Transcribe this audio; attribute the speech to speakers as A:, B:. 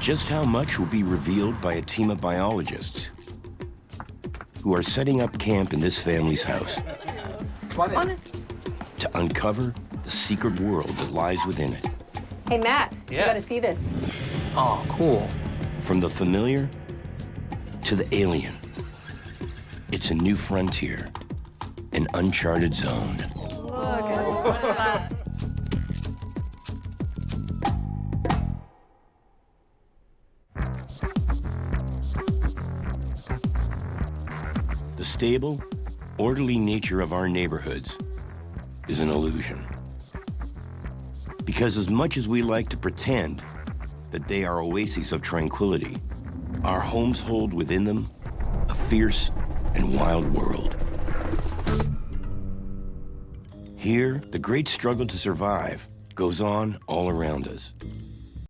A: Just how much will be revealed by a team of biologists who are setting up camp in this family's house to uncover the secret world that lies within it.
B: Hey, Matt,
C: Yeah.
B: you gotta see this.
C: Oh, cool.
A: From the familiar to the alien, it's a new frontier, an uncharted zone. The stable, orderly nature of our neighborhoods is an illusion. Because as much as we like to pretend that they are oases of tranquility, our homes hold within them a fierce and wild world. Here, the great struggle to survive goes on all around us.